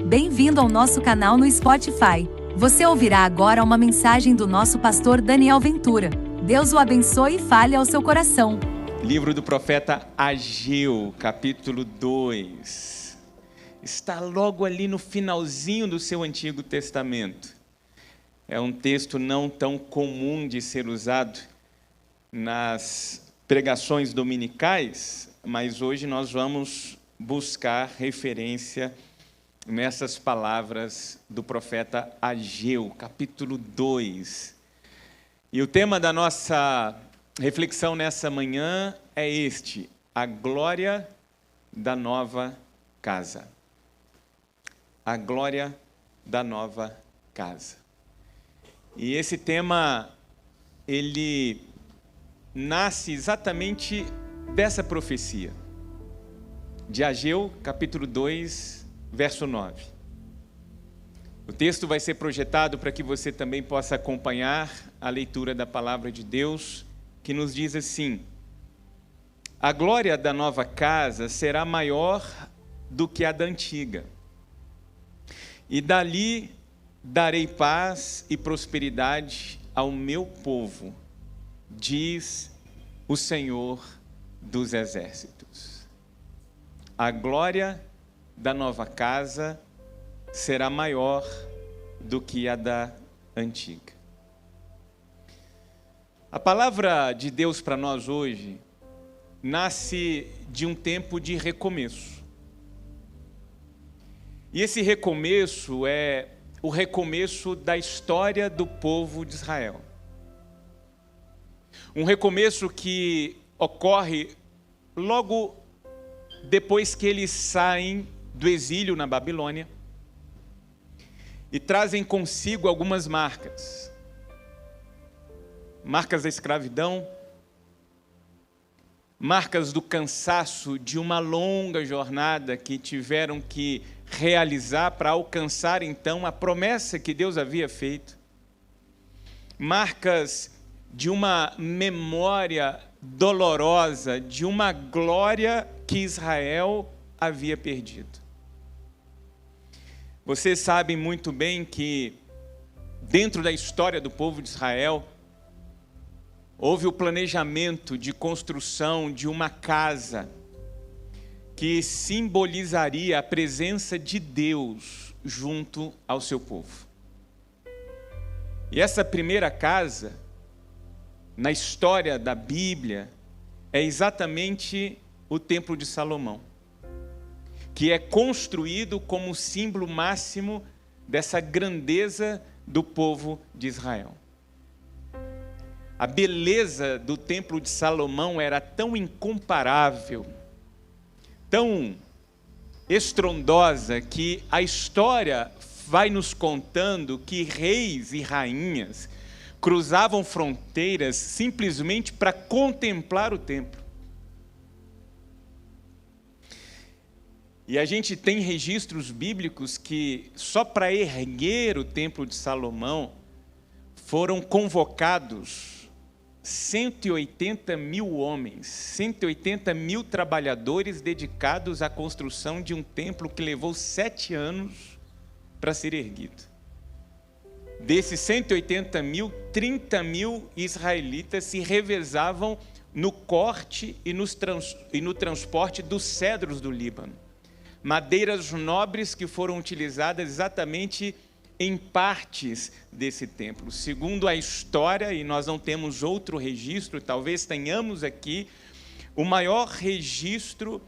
Bem-vindo ao nosso canal no Spotify. Você ouvirá agora uma mensagem do nosso pastor Daniel Ventura. Deus o abençoe e fale ao seu coração. Livro do profeta Ageu, capítulo 2. Está logo ali no finalzinho do seu Antigo Testamento. É um texto não tão comum de ser usado nas pregações dominicais, mas hoje nós vamos buscar referência nessas palavras do profeta Ageu, capítulo 2. E o tema da nossa reflexão nessa manhã é este: a glória da nova casa. A glória da nova casa. E esse tema, ele nasce exatamente dessa profecia, de Ageu, capítulo 2, verso 9. O texto vai ser projetado para que você também possa acompanhar a leitura da palavra de Deus, que nos diz assim: a glória da nova casa será maior do que a da antiga, e dali darei paz e prosperidade ao meu povo, diz o Senhor dos Exércitos. A glória da nova casa será maior do que a da antiga. A palavra de Deus para nós hoje nasce de um tempo de recomeço. E esse recomeço é o recomeço da história do povo de Israel. Um recomeço que ocorre logo depois que eles saem do exílio na Babilônia e trazem consigo algumas marcas. Marcas da escravidão, marcas do cansaço de uma longa jornada que tiveram que realizar para alcançar então a promessa que Deus havia feito. Marcas de uma memória dolorosa, de uma glória que Israel havia perdido. Vocês sabem muito bem que dentro da história do povo de Israel houve o planejamento de construção de uma casa que simbolizaria a presença de Deus junto ao seu povo. E essa primeira casa, na história da Bíblia, é exatamente o Templo de Salomão, que é construído como símbolo máximo dessa grandeza do povo de Israel. A beleza do Templo de Salomão era tão incomparável, tão estrondosa, que a história vai nos contando que reis e rainhas cruzavam fronteiras simplesmente para contemplar o templo. E a gente tem registros bíblicos que só para erguer o Templo de Salomão foram convocados 180 mil homens, 180 mil trabalhadores dedicados à construção de um templo que levou 7 anos para ser erguido. Desses 180 mil, 30 mil israelitas se revezavam no corte e no transporte dos cedros do Líbano. Madeiras nobres que foram utilizadas exatamente em partes desse templo. Segundo a história, e nós não temos outro registro, talvez tenhamos aqui o maior registro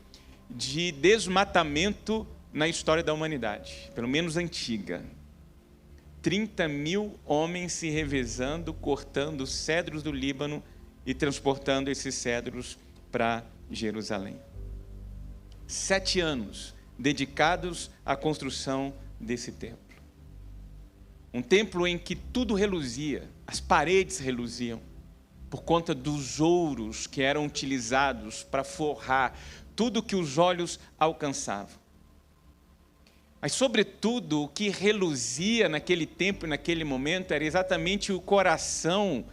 de desmatamento na história da humanidade, pelo menos antiga. 30 mil homens se revezando, cortando cedros do Líbano e transportando esses cedros para Jerusalém. 7 anos dedicados à construção desse templo. Um templo em que tudo reluzia, as paredes reluziam, por conta dos ouros que eram utilizados para forrar tudo que os olhos alcançavam. Mas, sobretudo, o que reluzia naquele tempo e naquele momento era exatamente o coração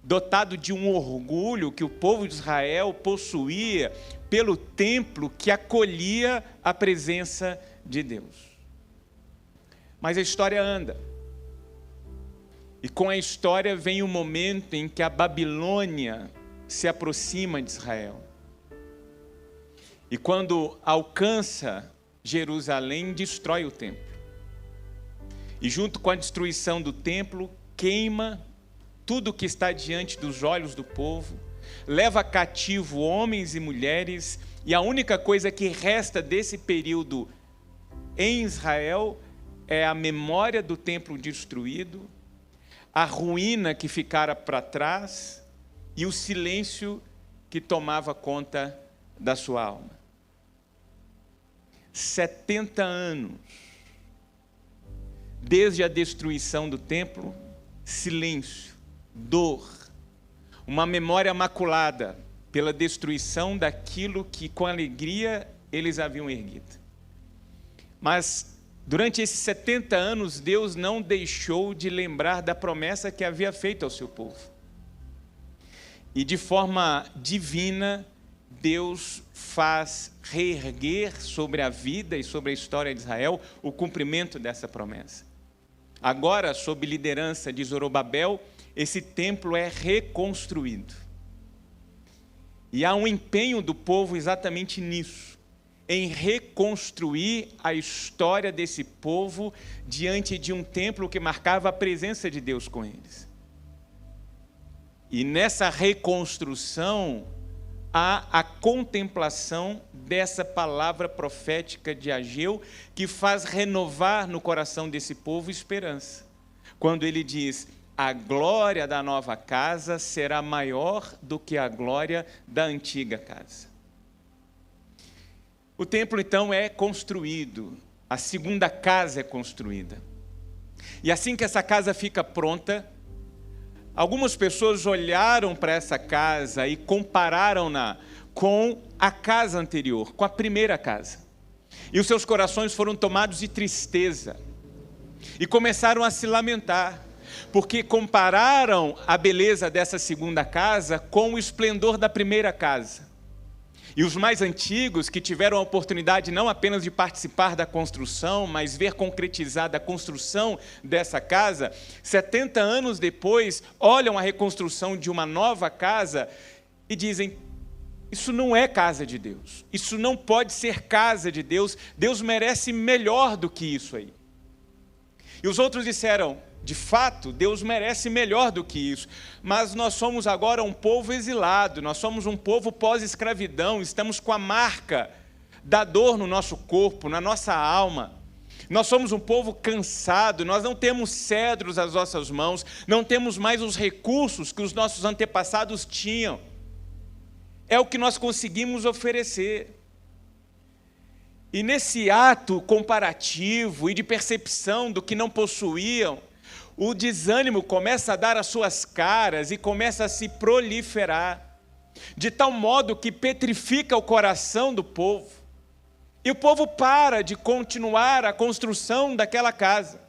dotado de um orgulho que o povo de Israel possuía pelo templo que acolhia a presença de Deus. Mas a história anda. E com a história vem o momento em que a Babilônia se aproxima de Israel. E quando alcança Jerusalém, destrói o templo. E junto com a destruição do templo, queima tudo que está diante dos olhos do povo, leva cativo homens e mulheres, e a única coisa que resta desse período em Israel é a memória do templo destruído, a ruína que ficara para trás e o silêncio que tomava conta da sua alma. 70 anos, desde a destruição do templo, silêncio, dor, uma memória maculada pela destruição daquilo que com alegria eles haviam erguido. Mas durante esses 70 anos, Deus não deixou de lembrar da promessa que havia feito ao seu povo. E de forma divina, Deus faz reerguer sobre a vida e sobre a história de Israel o cumprimento dessa promessa. Agora, sob liderança de Zorobabel, esse templo é reconstruído. E há um empenho do povo exatamente nisso, em reconstruir a história desse povo diante de um templo que marcava a presença de Deus com eles. E nessa reconstrução, há a contemplação dessa palavra profética de Ageu, que faz renovar no coração desse povo esperança. Quando ele diz: a glória da nova casa será maior do que a glória da antiga casa. O templo, então, é construído, a segunda casa é construída. E assim que essa casa fica pronta, algumas pessoas olharam para essa casa e compararam-na com a casa anterior, com a primeira casa. E os seus corações foram tomados de tristeza e começaram a se lamentar, porque compararam a beleza dessa segunda casa com o esplendor da primeira casa. E os mais antigos, que tiveram a oportunidade não apenas de participar da construção, mas ver concretizada a construção dessa casa, 70 anos depois, olham a reconstrução de uma nova casa e dizem: isso não é casa de Deus, isso não pode ser casa de Deus, Deus merece melhor do que isso aí. E os outros disseram: de fato, Deus merece melhor do que isso, mas nós somos agora um povo exilado, nós somos um povo pós-escravidão, estamos com a marca da dor no nosso corpo, na nossa alma. Nós somos um povo cansado, nós não temos cedros às nossas mãos, não temos mais os recursos que os nossos antepassados tinham. É o que nós conseguimos oferecer. E nesse ato comparativo e de percepção do que não possuíam, o desânimo começa a dar as suas caras e começa a se proliferar, de tal modo que petrifica o coração do povo. E o povo para de continuar a construção daquela casa.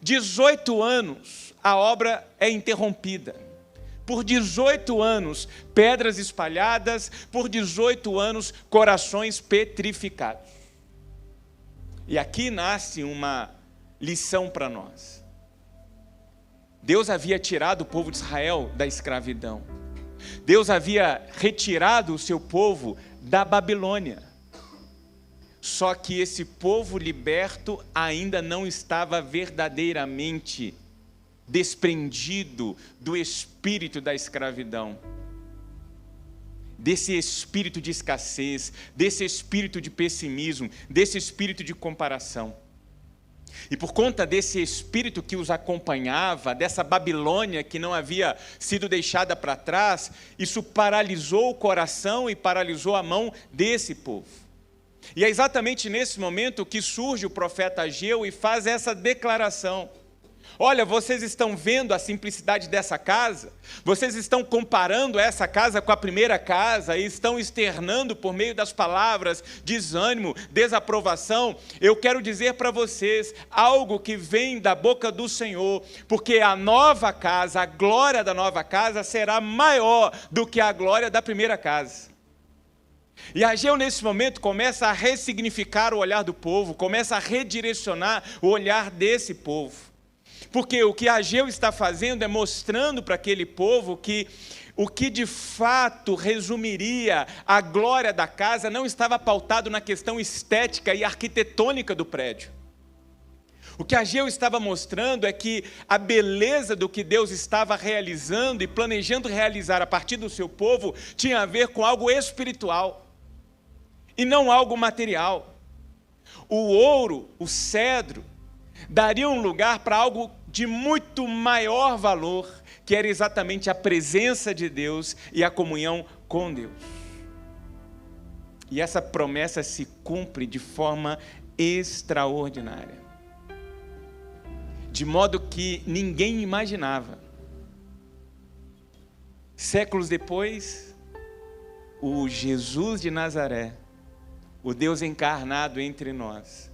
18 anos a obra é interrompida. Por 18 anos, pedras espalhadas, por 18 anos, corações petrificados. E aqui nasce uma lição para nós. Deus havia tirado o povo de Israel da escravidão. Deus havia retirado o seu povo da Babilônia. Só que esse povo liberto ainda não estava verdadeiramente desprendido do espírito da escravidão, desse espírito de escassez, desse espírito de pessimismo, desse espírito de comparação. E por conta desse espírito que os acompanhava, dessa Babilônia que não havia sido deixada para trás, isso paralisou o coração e paralisou a mão desse povo. E é exatamente nesse momento que surge o profeta Ageu e faz essa declaração: olha, vocês estão vendo a simplicidade dessa casa? Vocês estão comparando essa casa com a primeira casa e estão externando por meio das palavras desânimo, desaprovação. Eu quero dizer para vocês algo que vem da boca do Senhor, porque a nova casa, a glória da nova casa será maior do que a glória da primeira casa. E Ageu, nesse momento, começa a ressignificar o olhar do povo, começa a redirecionar o olhar desse povo. Porque o que Ageu está fazendo é mostrando para aquele povo que o que de fato resumiria a glória da casa não estava pautado na questão estética e arquitetônica do prédio. O que Ageu estava mostrando é que a beleza do que Deus estava realizando e planejando realizar a partir do seu povo tinha a ver com algo espiritual e não algo material. O ouro, o cedro, daria um lugar para algo de muito maior valor, que era exatamente a presença de Deus e a comunhão com Deus. E essa promessa se cumpre de forma extraordinária, de modo que ninguém imaginava. Séculos depois, o Jesus de Nazaré, o Deus encarnado entre nós,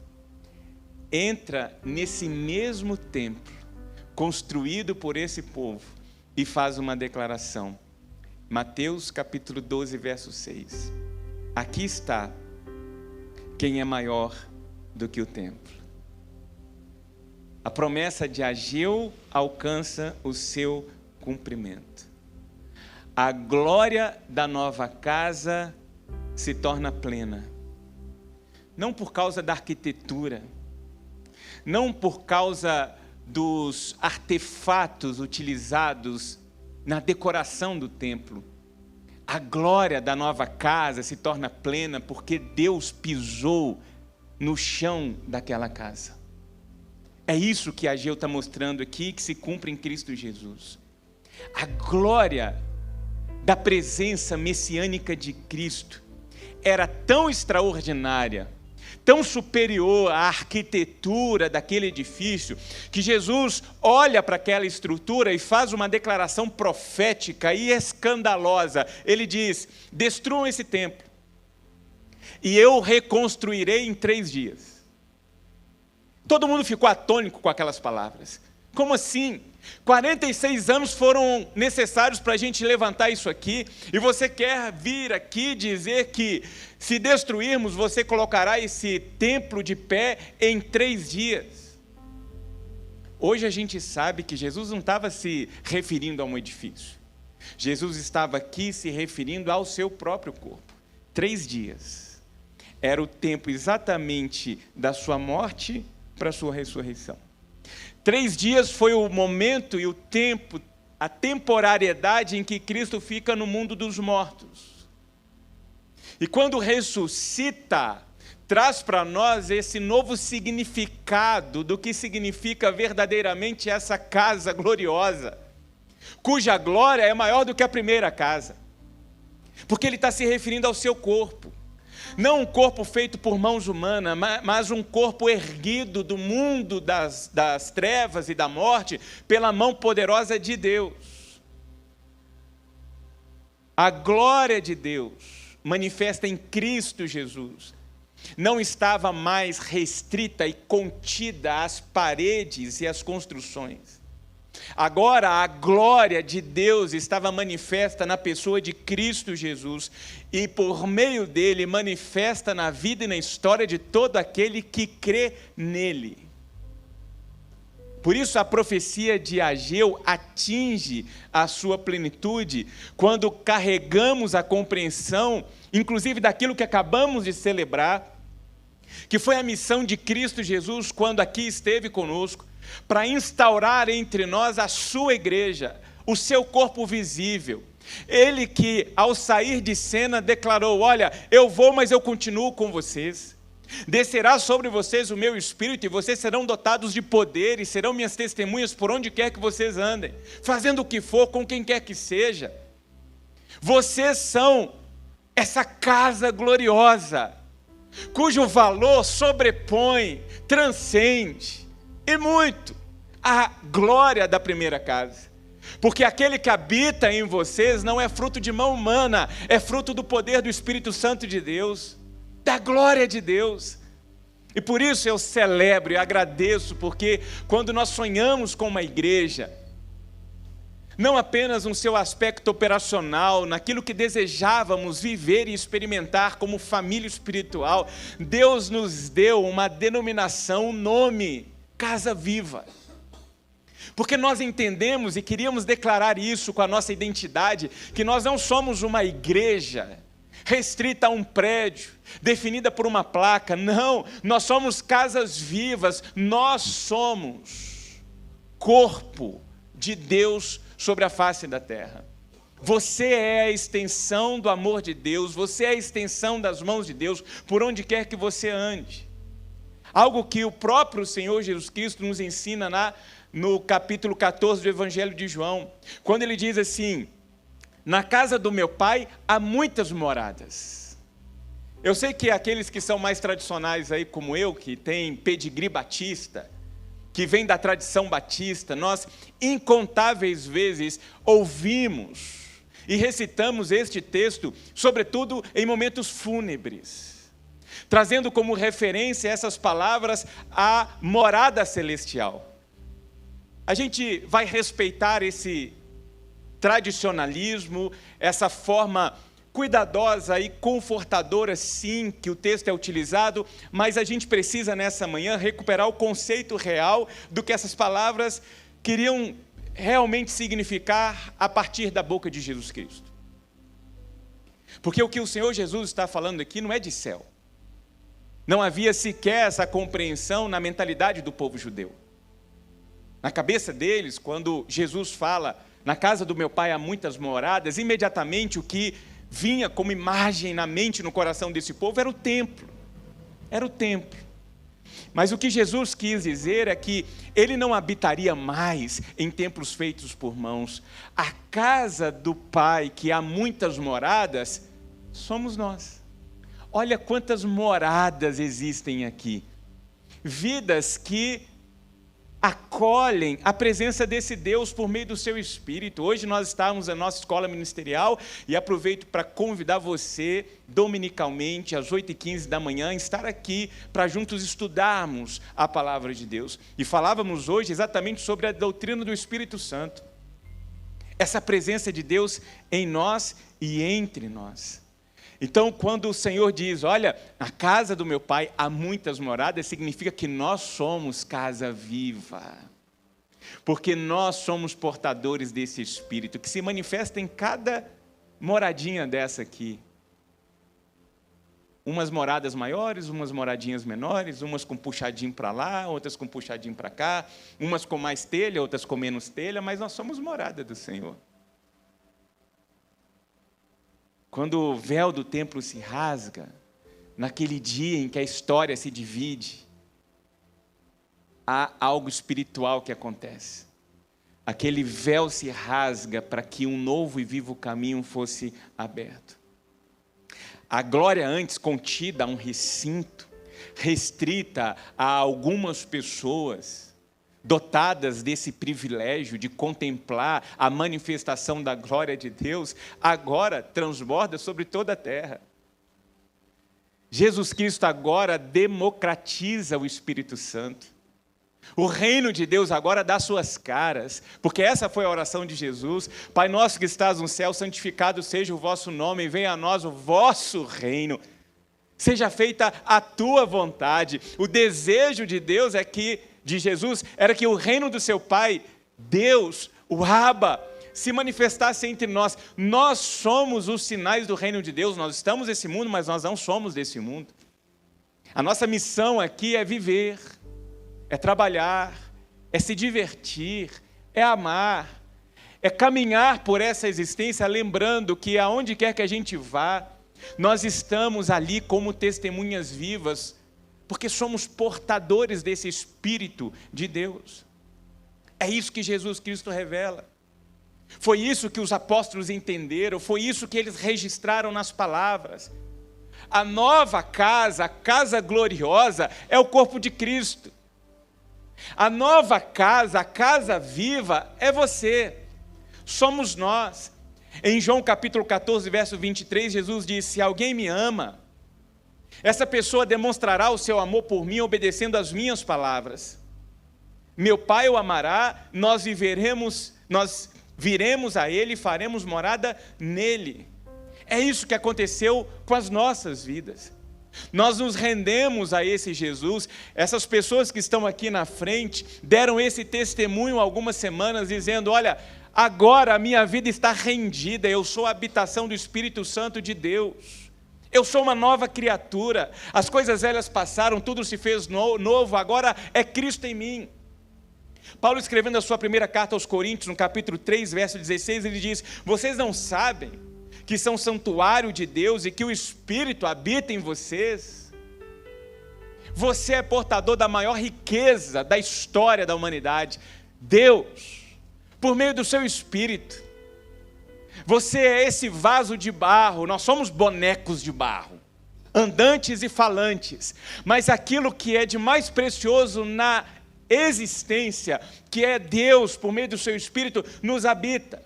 entra nesse mesmo templo, construído por esse povo, e faz uma declaração. Mateus capítulo 12, verso 6. Aqui está quem é maior do que o templo. A promessa de Ageu alcança o seu cumprimento. A glória da nova casa se torna plena. Não por causa da arquitetura, não por causa dos artefatos utilizados na decoração do templo. A glória da nova casa se torna plena porque Deus pisou no chão daquela casa. É isso que Ageu está mostrando aqui, que se cumpre em Cristo Jesus. A glória da presença messiânica de Cristo era tão extraordinária, tão superior à arquitetura daquele edifício, que Jesus olha para aquela estrutura e faz uma declaração profética e escandalosa. Ele diz: destruam esse templo, e eu reconstruirei em 3 dias. Todo mundo ficou atônito com aquelas palavras. Como assim? 46 anos foram necessários para a gente levantar isso aqui, e você quer vir aqui dizer que se destruirmos, você colocará esse templo de pé em 3 dias. Hoje a gente sabe que Jesus não estava se referindo a um edifício. Jesus estava aqui se referindo ao seu próprio corpo. 3 dias. Era o tempo exatamente da sua morte para a sua ressurreição. 3 dias foi o momento e o tempo, a temporariedade em que Cristo fica no mundo dos mortos. E quando ressuscita, traz para nós esse novo significado do que significa verdadeiramente essa casa gloriosa, cuja glória é maior do que a primeira casa. Porque ele está se referindo ao seu corpo. Não um corpo feito por mãos humanas, mas um corpo erguido do mundo das trevas e da morte pela mão poderosa de Deus. A glória de Deus, manifesta em Cristo Jesus, não estava mais restrita e contida às paredes e às construções. Agora a glória de Deus estava manifesta na pessoa de Cristo Jesus, e por meio dele manifesta na vida e na história de todo aquele que crê nele. Por isso a profecia de Ageu atinge a sua plenitude quando carregamos a compreensão, inclusive daquilo que acabamos de celebrar, que foi a missão de Cristo Jesus quando aqui esteve conosco, para instaurar entre nós a sua igreja, o seu corpo visível. Ele que, ao sair de cena, declarou: olha, eu vou, mas eu continuo com vocês. Descerá sobre vocês o meu espírito, e vocês serão dotados de poder, e serão minhas testemunhas por onde quer que vocês andem, fazendo o que for, com quem quer que seja. Vocês são essa casa gloriosa, cujo valor sobrepõe, transcende, e muito, a glória da primeira casa. Porque aquele que habita em vocês não é fruto de mão humana, é fruto do poder do Espírito Santo de Deus, da glória de Deus. E por isso eu celebro e agradeço, porque quando nós sonhamos com uma igreja, não apenas no seu aspecto operacional, naquilo que desejávamos viver e experimentar como família espiritual. Deus nos deu uma denominação, um nome, Casa Viva. Porque nós entendemos e queríamos declarar isso com a nossa identidade, que nós não somos uma igreja restrita a um prédio, definida por uma placa. Não, nós somos casas vivas, nós somos corpo de Deus sobre a face da terra. Você é a extensão do amor de Deus, você é a extensão das mãos de Deus, por onde quer que você ande. Algo que o próprio Senhor Jesus Cristo nos ensina no capítulo 14 do Evangelho de João, quando ele diz assim: na casa do meu pai há muitas moradas. Eu sei que aqueles que são mais tradicionais aí como eu, que tem pedigree batista, que vem da tradição batista, nós incontáveis vezes ouvimos e recitamos este texto, sobretudo em momentos fúnebres, trazendo como referência essas palavras a morada celestial. A gente vai respeitar esse tradicionalismo, essa forma cuidadosa e confortadora, sim, que o texto é utilizado, mas a gente precisa nessa manhã recuperar o conceito real do que essas palavras queriam realmente significar a partir da boca de Jesus Cristo. Porque o que o Senhor Jesus está falando aqui não é de céu. Não havia sequer essa compreensão na mentalidade do povo judeu. Na cabeça deles, quando Jesus fala, na casa do meu pai há muitas moradas, imediatamente o que vinha como imagem na mente, no coração desse povo, era o templo. Era o templo. Mas o que Jesus quis dizer é que ele não habitaria mais em templos feitos por mãos. A casa do Pai, que há muitas moradas, somos nós. Olha quantas moradas existem aqui. Vidas que acolhem a presença desse Deus por meio do seu Espírito. Hoje nós estamos na nossa escola ministerial e aproveito para convidar você, dominicalmente, às 8h15 da manhã, a estar aqui para juntos estudarmos a palavra de Deus. E falávamos hoje exatamente sobre a doutrina do Espírito Santo. Essa presença de Deus em nós e entre nós. Então, quando o Senhor diz, olha, na casa do meu pai há muitas moradas, significa que nós somos casa viva. Porque nós somos portadores desse Espírito, que se manifesta em cada moradinha dessa aqui. Umas moradas maiores, umas moradinhas menores, umas com puxadinho para lá, outras com puxadinho para cá, umas com mais telha, outras com menos telha, mas nós somos morada do Senhor. Quando o véu do templo se rasga, naquele dia em que a história se divide, há algo espiritual que acontece. Aquele véu se rasga para que um novo e vivo caminho fosse aberto. A glória antes contida a um recinto, restrita a algumas pessoas, dotadas desse privilégio de contemplar a manifestação da glória de Deus, agora transborda sobre toda a terra. Jesus Cristo agora democratiza o Espírito Santo. O reino de Deus agora dá suas caras, porque essa foi a oração de Jesus. Pai nosso que estás no céu, santificado seja o vosso nome, venha a nós o vosso reino. Seja feita a tua vontade. O desejo de Deus de Jesus, era que o reino do seu Pai, Deus, o Abba, se manifestasse entre nós. Nós somos os sinais do reino de Deus, nós estamos nesse mundo, mas nós não somos desse mundo. A nossa missão aqui é viver, é trabalhar, é se divertir, é amar, é caminhar por essa existência, lembrando que aonde quer que a gente vá, nós estamos ali como testemunhas vivas, porque somos portadores desse Espírito de Deus. É isso que Jesus Cristo revela. Foi isso que os apóstolos entenderam, foi isso que eles registraram nas palavras. A nova casa, a casa gloriosa, é o corpo de Cristo. A nova casa, a casa viva, é você. Somos nós. Em João capítulo 14, verso 23, Jesus disse, se alguém me ama, essa pessoa demonstrará o seu amor por mim obedecendo às minhas palavras. Meu Pai o amará, nós viremos a Ele e faremos morada nele. É isso que aconteceu com as nossas vidas. Nós nos rendemos a esse Jesus. Essas pessoas que estão aqui na frente deram esse testemunho há algumas semanas, dizendo: olha, agora a minha vida está rendida, eu sou a habitação do Espírito Santo de Deus. Eu sou uma nova criatura, as coisas velhas passaram, tudo se fez novo, agora é Cristo em mim. Paulo, escrevendo a sua primeira carta aos Coríntios, no capítulo 3, verso 16, ele diz: vocês não sabem que são santuário de Deus e que o Espírito habita em vocês? Você é portador da maior riqueza da história da humanidade, Deus, por meio do seu Espírito. Você é esse vaso de barro, nós somos bonecos de barro, andantes e falantes, mas aquilo que é de mais precioso na existência, que é Deus, por meio do seu Espírito, nos habita.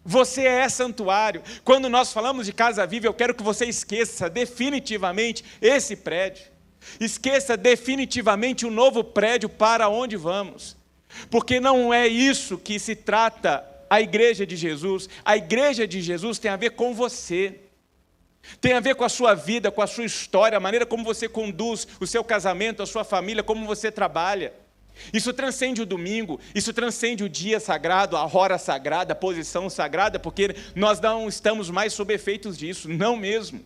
Você é santuário. Quando nós falamos de Casa Viva, eu quero que você esqueça definitivamente esse prédio. Esqueça definitivamente o novo prédio para onde vamos. Porque não é isso que se trata a igreja de Jesus. A igreja de Jesus tem a ver com você. Tem a ver com a sua vida, com a sua história, a maneira como você conduz o seu casamento, a sua família, como você trabalha. Isso transcende o domingo, isso transcende o dia sagrado, a hora sagrada, a posição sagrada, porque nós não estamos mais sob efeitos disso, não mesmo.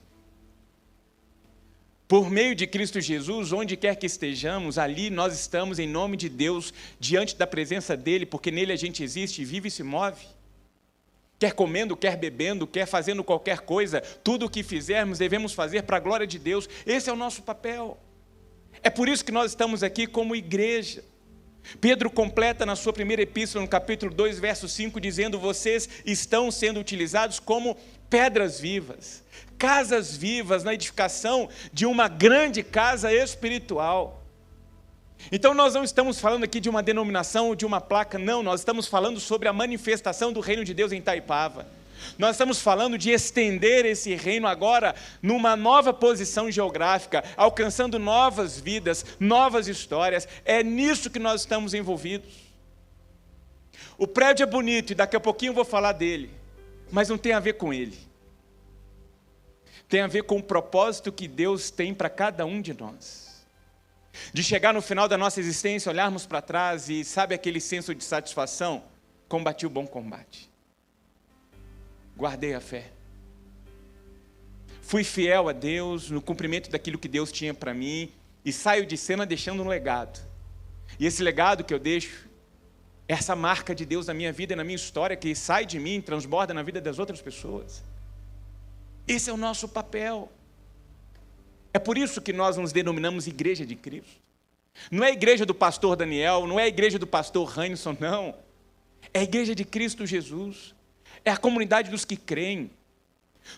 Por meio de Cristo Jesus, onde quer que estejamos, ali nós estamos em nome de Deus, diante da presença dEle, porque nele a gente existe, vive e se move. Quer comendo, quer bebendo, quer fazendo qualquer coisa, tudo o que fizermos devemos fazer para a glória de Deus. Esse é o nosso papel. É por isso que nós estamos aqui como igreja. Pedro completa na sua primeira epístola, no capítulo 2, verso 5, dizendo: vocês estão sendo utilizados como pedras vivas, casas vivas na edificação de uma grande casa espiritual. Então nós não estamos falando aqui de uma denominação ou de uma placa, não, nós estamos falando sobre a manifestação do reino de Deus em Itaipava. Nós estamos falando de estender esse reino agora numa nova posição geográfica, alcançando novas vidas, novas histórias. É nisso que nós estamos envolvidos. O prédio é bonito e daqui a pouquinho eu vou falar dele, mas não tem a ver com ele. Tem a ver com o propósito que Deus tem para cada um de nós. De chegar no final da nossa existência, olharmos para trás e, sabe aquele senso de satisfação? Combati o bom combate. Guardei a fé. Fui fiel a Deus no cumprimento daquilo que Deus tinha para mim e saio de cena deixando um legado. E esse legado que eu deixo, essa marca de Deus na minha vida e na minha história, que sai de mim, transborda na vida das outras pessoas. Esse é o nosso papel. É por isso que nós nos denominamos Igreja de Cristo. Não é a igreja do pastor Daniel, não é a igreja do pastor Reinson, não. É a igreja de Cristo Jesus. É a comunidade dos que creem.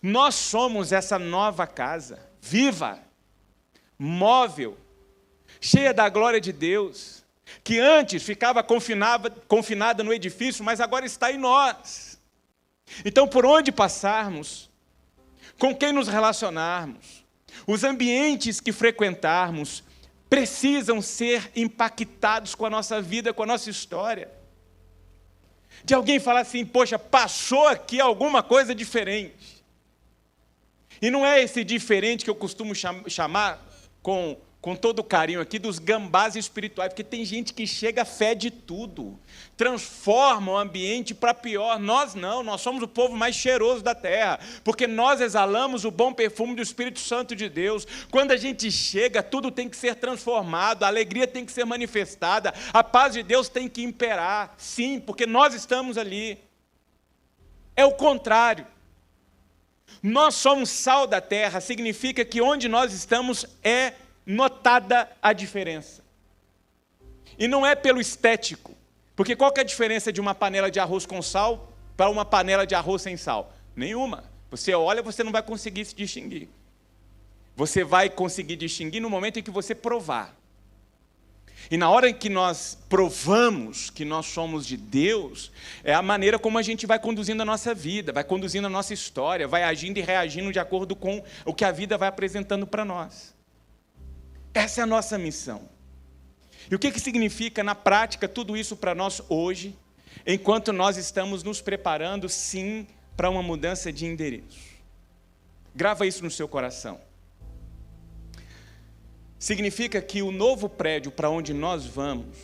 Nós somos essa nova casa, viva, móvel, cheia da glória de Deus, que antes ficava confinada no edifício, mas agora está em nós. Então, por onde passarmos, com quem nos relacionarmos, os ambientes que frequentarmos, precisam ser impactados com a nossa vida, com a nossa história. De alguém falar assim: poxa, passou aqui alguma coisa diferente. E não é esse diferente que eu costumo chamar com todo carinho aqui dos gambás espirituais, porque tem gente que chega a fé de tudo, transforma o ambiente para pior. Nós não, nós somos o povo mais cheiroso da terra, porque nós exalamos o bom perfume do Espírito Santo de Deus. Quando a gente chega, tudo tem que ser transformado, a alegria tem que ser manifestada, a paz de Deus tem que imperar, sim, porque nós estamos ali. É o contrário. Nós somos sal da terra, significa que onde nós estamos é notada a diferença. E não é pelo estético, porque qual que é a diferença de uma panela de arroz com sal para uma panela de arroz sem sal? Nenhuma. Você olha, você não vai conseguir se distinguir. Você vai conseguir distinguir no momento em que você provar. E na hora em que nós provamos que nós somos de Deus, é a maneira como a gente vai conduzindo a nossa vida, vai conduzindo a nossa história, vai agindo e reagindo de acordo com o que a vida vai apresentando para nós. Essa é a nossa missão. E o que significa na prática tudo isso para nós hoje? enquanto nós estamos nos preparando, sim, para uma mudança de endereço. Grava isso no seu coração. Significa que o novo prédio para onde nós vamos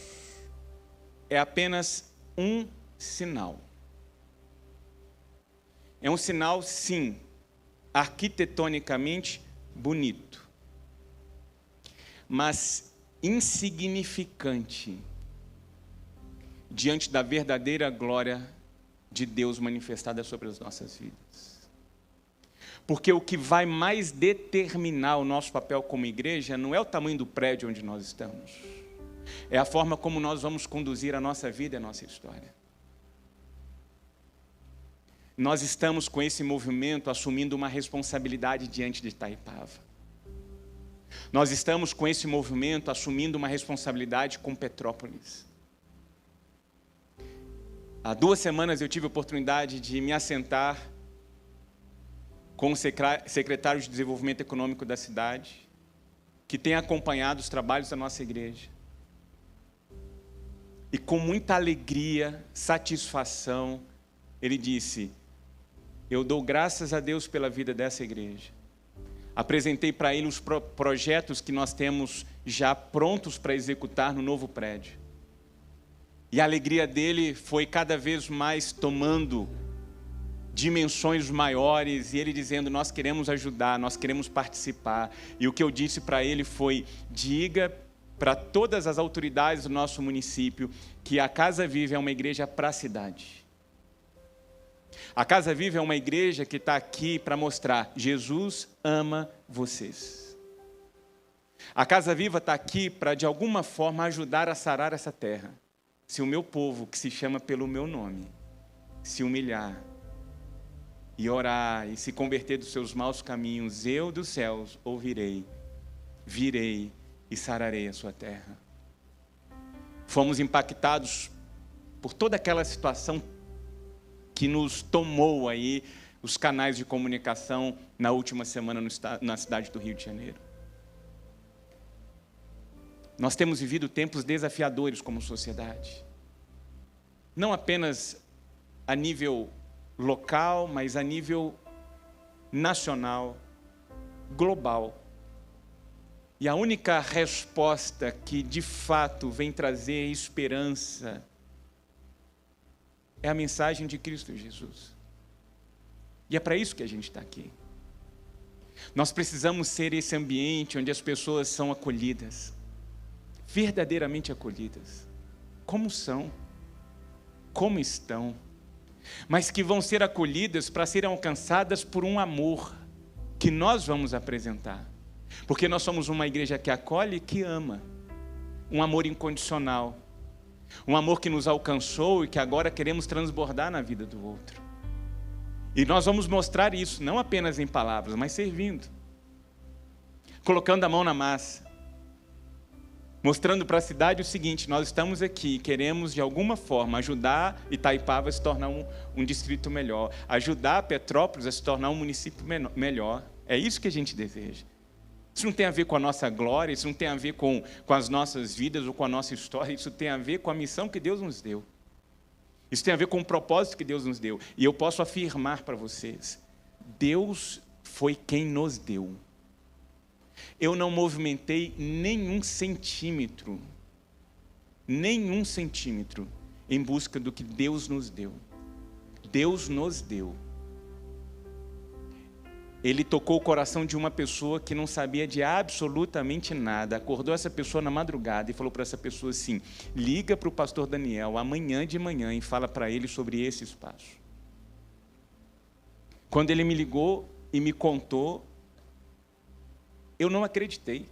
é apenas um sinal. É um sinal, sim, arquitetonicamente bonito, mas insignificante diante da verdadeira glória de Deus manifestada sobre as nossas vidas. Porque o que vai mais determinar o nosso papel como igreja não é o tamanho do prédio onde nós estamos, é a forma como nós vamos conduzir a nossa vida e a nossa história. Nós estamos com esse movimento assumindo uma responsabilidade diante de Itaipava. Nós estamos com esse movimento assumindo uma responsabilidade com Petrópolis. Há 2 semanas eu tive a oportunidade de me assentar com o secretário de Desenvolvimento Econômico da cidade, que tem acompanhado os trabalhos da nossa igreja. E com muita alegria, satisfação, ele disse: eu dou graças a Deus pela vida dessa igreja. Apresentei para ele os projetos que nós temos já prontos para executar no novo prédio. E a alegria dele foi cada vez mais tomando dimensões maiores, e ele dizendo: nós queremos ajudar, nós queremos participar. E o que eu disse para ele foi: diga para todas as autoridades do nosso município que a Casa Viva é uma igreja para a cidade. A Casa Viva é uma igreja que está aqui para mostrar: Jesus ama vocês. A Casa Viva está aqui para, de alguma forma, ajudar a sarar essa terra. Se o meu povo, que se chama pelo meu nome, se humilhar e orar e se converter dos seus maus caminhos, eu dos céus ouvirei, virei e sararei a sua terra. Fomos impactados por toda aquela situação que nos tomou aí os canais de comunicação na última semana na cidade do Rio de Janeiro. Nós temos vivido tempos desafiadores como sociedade. Não apenas a nível local, mas a nível nacional, global. E a única resposta que de fato vem trazer esperança é a mensagem de Cristo Jesus. E é para isso que a gente está aqui. Nós precisamos ser esse ambiente onde as pessoas são acolhidas, verdadeiramente acolhidas, como são, como estão, mas que vão ser acolhidas para serem alcançadas por um amor que nós vamos apresentar. Porque nós somos uma igreja que acolhe e que ama. Um amor incondicional. Um amor que nos alcançou e que agora queremos transbordar na vida do outro. E nós vamos mostrar isso, não apenas em palavras, mas servindo. Colocando a mão na massa. Mostrando para a cidade o seguinte: nós estamos aqui, queremos de alguma forma ajudar Itaipava a se tornar um distrito melhor. Ajudar Petrópolis a se tornar um município melhor. É isso que a gente deseja. Isso não tem a ver com a nossa glória, isso não tem a ver com as nossas vidas ou com a nossa história, isso tem a ver com a missão que Deus nos deu. Isso tem a ver com o propósito que Deus nos deu. E eu posso afirmar para vocês: Deus foi quem nos deu. Eu não movimentei nenhum centímetro em busca do que Deus nos deu. Deus nos deu. Ele tocou o coração de uma pessoa que não sabia de absolutamente nada. Acordou essa pessoa na madrugada e falou para essa pessoa assim: liga para o pastor Daniel amanhã de manhã e fala para ele sobre esse espaço. Quando ele me ligou e me contou, eu não acreditei.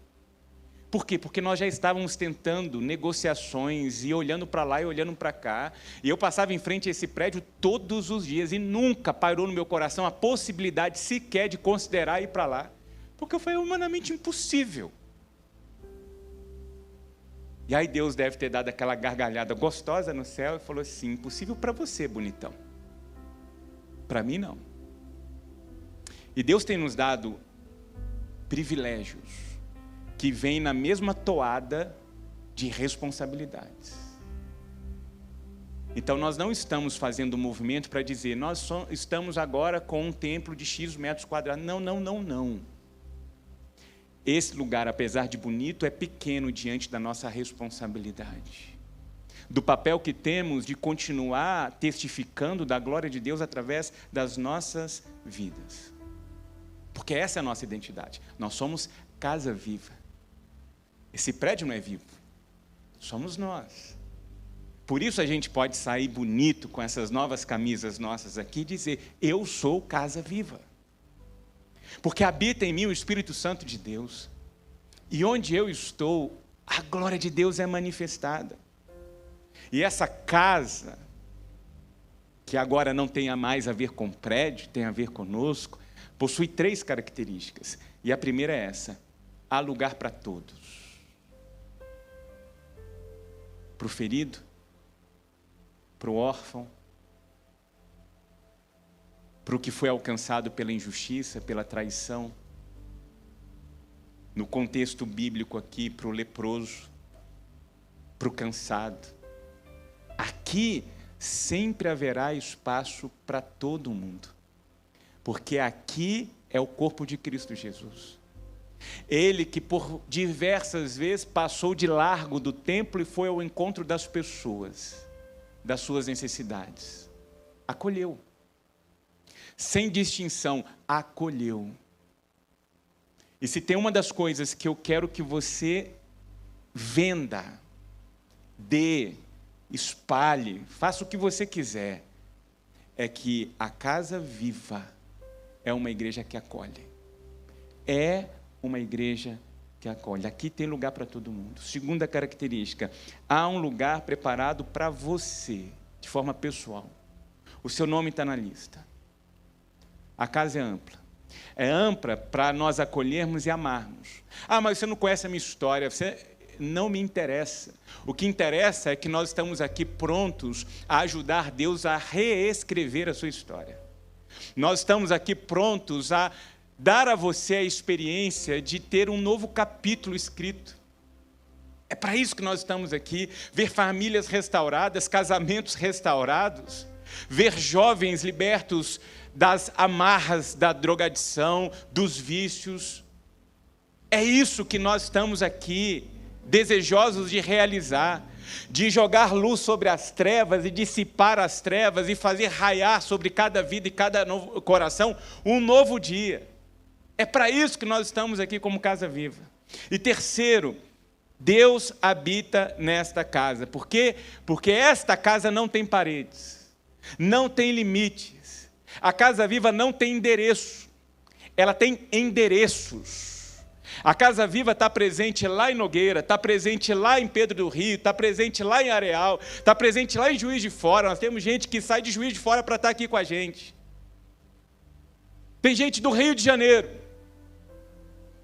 Por quê? Porque nós já estávamos tentando negociações e olhando para lá e olhando para cá. E eu passava em frente a esse prédio todos os dias e nunca pairou no meu coração a possibilidade sequer de considerar ir para lá. Porque foi humanamente impossível. E aí Deus deve ter dado aquela gargalhada gostosa no céu e falou assim: impossível para você, bonitão. Para mim, não. E Deus tem nos dado privilégios que vêm na mesma toada de responsabilidades. Então nós não estamos fazendo um movimento para dizer, nós estamos agora com um templo de X metros quadrados. Não, não, não, não. Esse lugar, apesar de bonito, é pequeno diante da nossa responsabilidade. Do papel que temos de continuar testificando da glória de Deus através das nossas vidas. Porque essa é a nossa identidade. Nós somos casa viva. Esse prédio não é vivo. Somos nós. Por isso a gente pode sair bonito com essas novas camisas nossas aqui e dizer, eu sou casa viva. Porque habita em mim o Espírito Santo de Deus. E onde eu estou, a glória de Deus é manifestada. E essa casa, que agora não tem mais a ver com prédio, tem a ver conosco, possui 3 características. E a primeira é essa: há lugar para todos. Para o ferido, para o órfão, para o que foi alcançado pela injustiça, pela traição. No contexto bíblico aqui, para o leproso, para o cansado. Aqui sempre haverá espaço para todo mundo, porque aqui é o corpo de Cristo Jesus. Ele que por diversas vezes passou de largo do templo e foi ao encontro das pessoas, das suas necessidades. Acolheu. Sem distinção, acolheu. E se tem uma das coisas que eu quero que você venda, dê, espalhe, faça o que você quiser, é que a Casa Viva é uma igreja que acolhe. É uma igreja que acolhe. Aqui tem lugar para todo mundo. Segunda característica, há um lugar preparado para você, de forma pessoal. O seu nome está na lista. A casa é ampla. É ampla para nós acolhermos e amarmos. Ah, mas você não conhece a minha história, não me interessa. O que interessa é que nós estamos aqui prontos a ajudar Deus a reescrever a sua história. Nós estamos aqui prontos a dar a você a experiência de ter um novo capítulo escrito. É para isso que nós estamos aqui, ver famílias restauradas, casamentos restaurados, ver jovens libertos das amarras da drogadição, dos vícios. É isso que nós estamos aqui, desejosos de realizar, de jogar luz sobre as trevas e dissipar as trevas e fazer raiar sobre cada vida e cada novo coração um novo dia. É para isso que nós estamos aqui como Casa Viva. E terceiro, Deus habita nesta casa. Por quê? Porque esta casa não tem paredes, não tem limites. A Casa Viva não tem endereço, ela tem endereços. A Casa Viva está presente lá em Nogueira, está presente lá em Pedro do Rio, está presente lá em Areal, está presente lá em Juiz de Fora. Nós temos gente que sai de Juiz de Fora para estar aqui com a gente. Tem gente do Rio de Janeiro,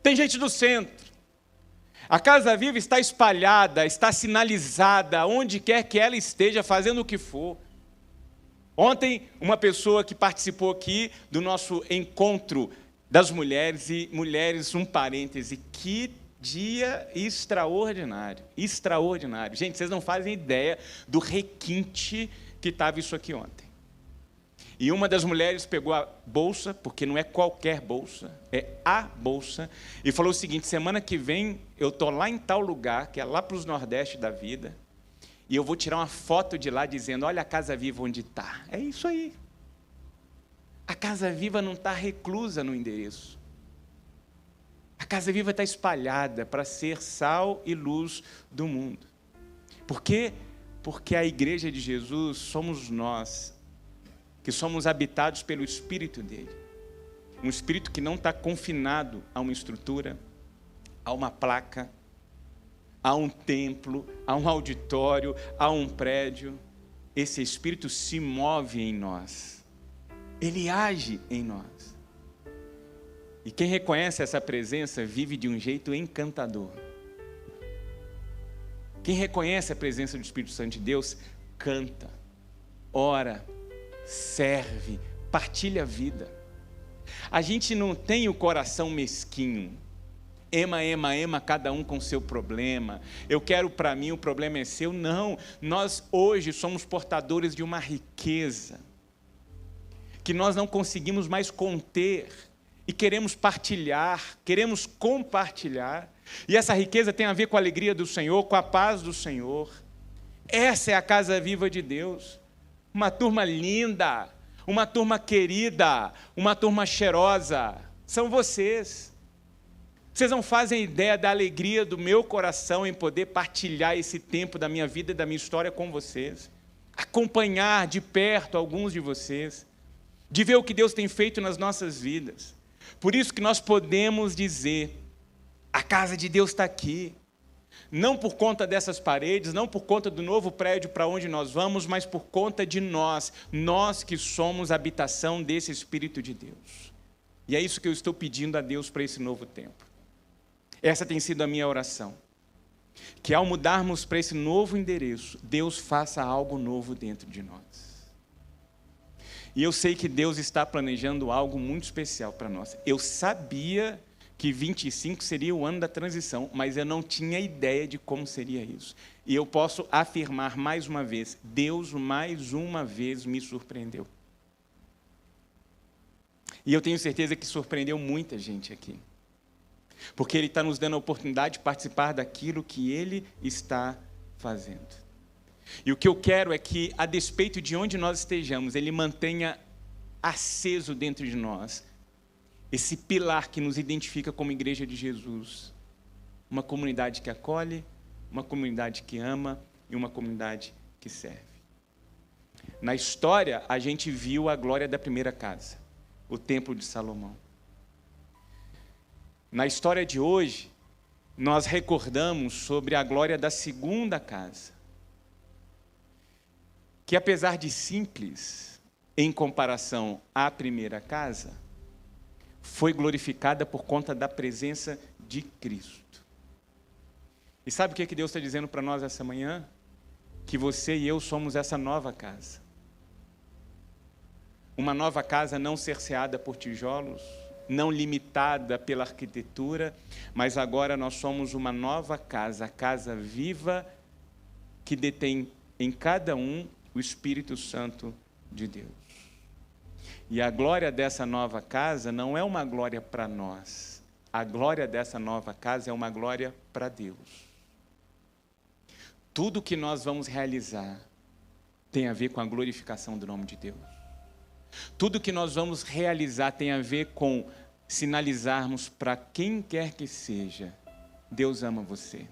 tem gente do centro. A Casa Viva está espalhada, está sinalizada, onde quer que ela esteja, fazendo o que for. Ontem, uma pessoa que participou aqui do nosso encontro das mulheres, e mulheres, um parêntese, que dia extraordinário, extraordinário. Gente, vocês não fazem ideia do requinte que estava isso aqui ontem. E uma das mulheres pegou a bolsa, porque não é qualquer bolsa, é a bolsa, e falou o seguinte: semana que vem eu estou lá em tal lugar, que é lá para os Nordeste da vida, e eu vou tirar uma foto de lá dizendo, olha a Casa Viva onde está. É isso aí. A Casa Viva não está reclusa no endereço. A Casa Viva está espalhada para ser sal e luz do mundo. Por quê? Porque a igreja de Jesus somos nós, que somos habitados pelo Espírito dele. Um Espírito que não está confinado a uma estrutura, a uma placa, a um templo, a um auditório, a um prédio. Esse Espírito se move em nós. Ele age em nós. E quem reconhece essa presença vive de um jeito encantador. Quem reconhece a presença do Espírito Santo de Deus, canta, ora, serve, partilha a vida. A gente não tem o coração mesquinho. ema, cada um com seu problema. Eu quero para mim, o problema é seu. Não, nós hoje somos portadores de uma riqueza que nós não conseguimos mais conter e queremos partilhar, queremos compartilhar. E essa riqueza tem a ver com a alegria do Senhor, com a paz do Senhor. Essa é a casa viva de Deus. Uma turma linda, uma turma querida, uma turma cheirosa. São vocês. Vocês não fazem ideia da alegria do meu coração em poder partilhar esse tempo da minha vida e da minha história com vocês. Acompanhar de perto alguns de vocês. De ver o que Deus tem feito nas nossas vidas. Por isso que nós podemos dizer, a casa de Deus está aqui. Não por conta dessas paredes, não por conta do novo prédio para onde nós vamos, mas por conta de nós que somos a habitação desse Espírito de Deus. E é isso que eu estou pedindo a Deus para esse novo tempo. Essa tem sido a minha oração. Que ao mudarmos para esse novo endereço, Deus faça algo novo dentro de nós. E eu sei que Deus está planejando algo muito especial para nós. Eu sabia que 25 seria o ano da transição, mas eu não tinha ideia de como seria isso. E eu posso afirmar mais uma vez, Deus mais uma vez me surpreendeu. E eu tenho certeza que surpreendeu muita gente aqui. Porque Ele está nos dando a oportunidade de participar daquilo que Ele está fazendo. E o que eu quero é que, a despeito de onde nós estejamos, Ele mantenha aceso dentro de nós esse pilar que nos identifica como Igreja de Jesus. Uma comunidade que acolhe, uma comunidade que ama e uma comunidade que serve. Na história, a gente viu a glória da primeira casa, o Templo de Salomão. Na história de hoje, nós recordamos sobre a glória da segunda casa, que apesar de simples, em comparação à primeira casa, foi glorificada por conta da presença de Cristo. E sabe o que Deus está dizendo para nós essa manhã? Que você e eu somos essa nova casa. Uma nova casa não cerceada por tijolos, não limitada pela arquitetura, mas agora nós somos uma nova casa, a casa viva que detém em cada um o Espírito Santo de Deus. E a glória dessa nova casa não é uma glória para nós. A glória dessa nova casa é uma glória para Deus. Tudo que nós vamos realizar tem a ver com a glorificação do nome de Deus. Tudo que nós vamos realizar tem a ver com sinalizarmos para quem quer que seja, Deus ama você.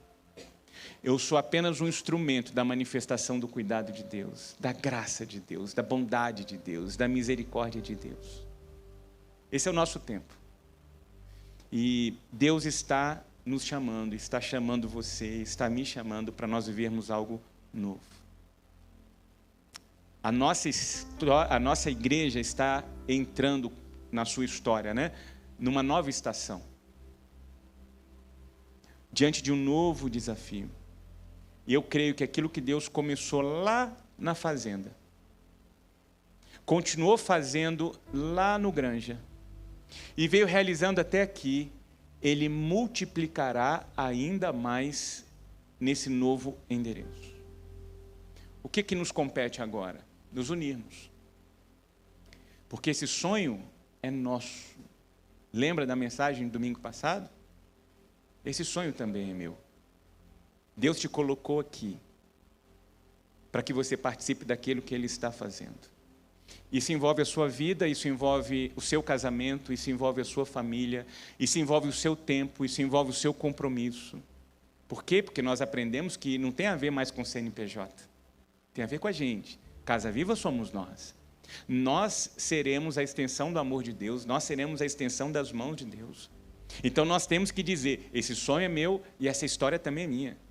Eu sou apenas um instrumento da manifestação do cuidado de Deus, da graça de Deus, da bondade de Deus, da misericórdia de Deus. Esse é o nosso tempo. E Deus está nos chamando, está chamando você, está me chamando para nós vivermos algo novo. A nossa igreja está entrando na sua história, né? Numa nova estação. Diante de um novo desafio. E eu creio que aquilo que Deus começou lá na fazenda, continuou fazendo lá no Granja, e veio realizando até aqui, Ele multiplicará ainda mais nesse novo endereço. O que nos compete agora? Nos unirmos. Porque esse sonho é nosso. Lembra da mensagem do domingo passado? Esse sonho também é meu. Deus te colocou aqui para que você participe daquilo que Ele está fazendo. Isso envolve a sua vida, isso envolve o seu casamento, isso envolve a sua família, isso envolve o seu tempo, isso envolve o seu compromisso. Por quê? Porque nós aprendemos que não tem a ver mais com CNPJ. Tem a ver com a gente. Casa Viva somos nós. Nós seremos a extensão do amor de Deus, nós seremos a extensão das mãos de Deus. Então nós temos que dizer, esse sonho é meu e essa história também é minha.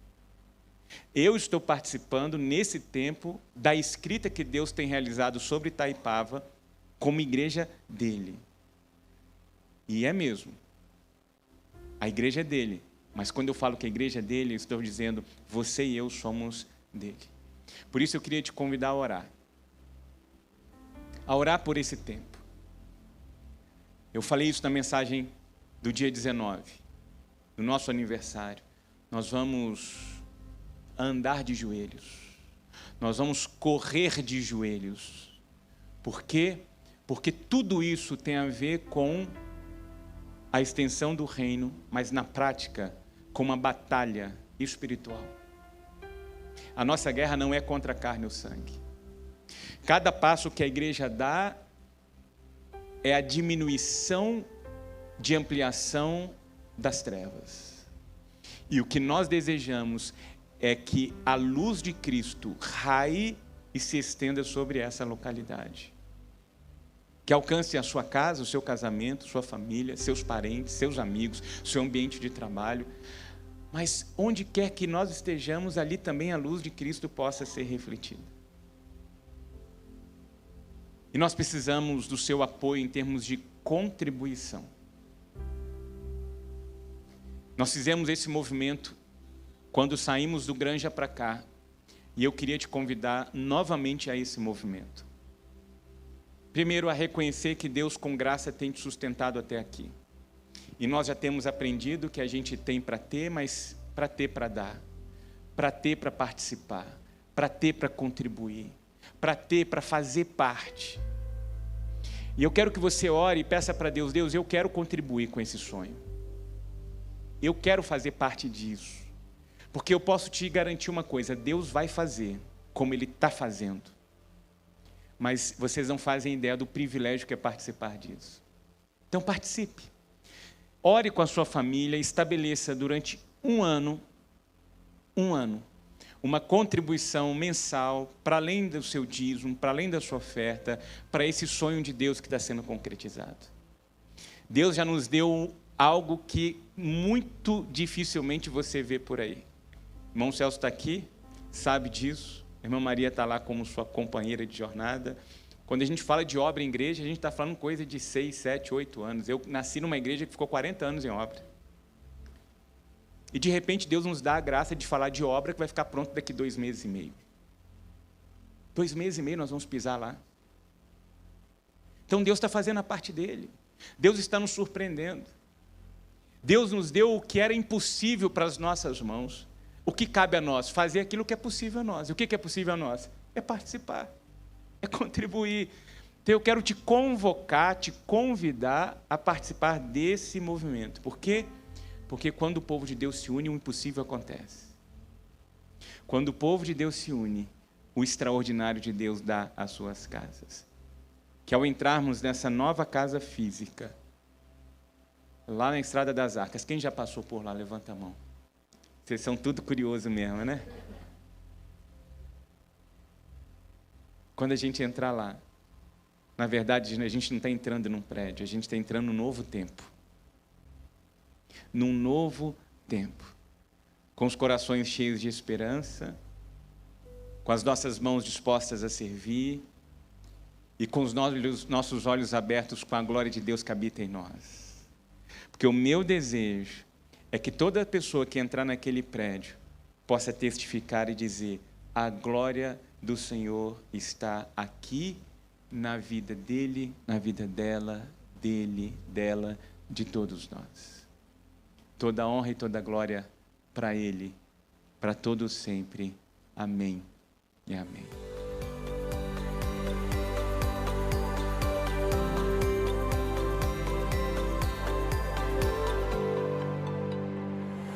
Eu estou participando nesse tempo da escrita que Deus tem realizado sobre Itaipava como igreja dele. E é mesmo. A igreja é dele. Mas quando eu falo que a igreja é dele, eu estou dizendo, você e eu somos dele. Por isso eu queria te convidar a orar. A orar por esse tempo. Eu falei isso na mensagem do dia 19. no nosso aniversário, nós vamos andar de joelhos. Nós vamos correr de joelhos. Por quê? Porque tudo isso tem a ver com a extensão do reino, mas na prática, com uma batalha espiritual. A nossa guerra não é contra a carne ou sangue. Cada passo que a igreja dá é a diminuição de ampliação das trevas. E o que nós desejamos é que a luz de Cristo raie e se estenda sobre essa localidade. Que alcance a sua casa, o seu casamento, sua família, seus parentes, seus amigos, seu ambiente de trabalho. Mas onde quer que nós estejamos, ali também a luz de Cristo possa ser refletida. E nós precisamos do seu apoio em termos de contribuição. Nós fizemos esse movimento quando saímos do Granja para cá. E eu queria te convidar novamente a esse movimento. Primeiro, a reconhecer que Deus com graça tem te sustentado até aqui. E nós já temos aprendido que a gente tem para ter, mas para ter para dar. Para ter para participar. Para ter para contribuir. Para ter para fazer parte. E eu quero que você ore e peça para Deus: Deus, eu quero contribuir com esse sonho. Eu quero fazer parte disso. Porque eu posso te garantir uma coisa: Deus vai fazer como Ele está fazendo. Mas vocês não fazem ideia do privilégio que é participar disso. Então participe. Ore com a sua família, estabeleça durante um ano, uma contribuição mensal, para além do seu dízimo, para além da sua oferta, para esse sonho de Deus que está sendo concretizado. Deus já nos deu algo que muito dificilmente você vê por aí. Irmão Celso está aqui, sabe disso. Irmã Maria está lá como sua companheira de jornada. Quando a gente fala de obra em igreja, a gente está falando coisa de 6, 7, 8 anos. Eu nasci numa igreja que ficou 40 anos em obra. E de repente Deus nos dá a graça de falar de obra que vai ficar pronto daqui 2 meses e meio. 2 meses e meio nós vamos pisar lá. Então Deus está fazendo a parte dele. Deus está nos surpreendendo. Deus nos deu o que era impossível para as nossas mãos. O que cabe a nós? Fazer aquilo que é possível a nós. E o que é possível a nós? É participar, é contribuir. Então eu quero te convocar, te convidar a participar desse movimento. Por quê? Porque quando o povo de Deus se une, o impossível acontece. Quando o povo de Deus se une, o extraordinário de Deus dá às suas casas. Que ao entrarmos nessa nova casa física, lá na Estrada das Arcas, quem já passou por lá? Levanta a mão. Vocês são tudo curioso mesmo, né? Quando a gente entrar lá, na verdade, a gente não está entrando num prédio, a gente está entrando num novo tempo. Num novo tempo. Com os corações cheios de esperança, com as nossas mãos dispostas a servir e com os nossos olhos abertos com a glória de Deus que habita em nós. Porque o meu desejo é que toda pessoa que entrar naquele prédio possa testificar e dizer: a glória do Senhor está aqui na vida dele, na vida dela, dele, dela, de todos nós. Toda a honra e toda a glória para ele, para todos sempre. Amém e amém.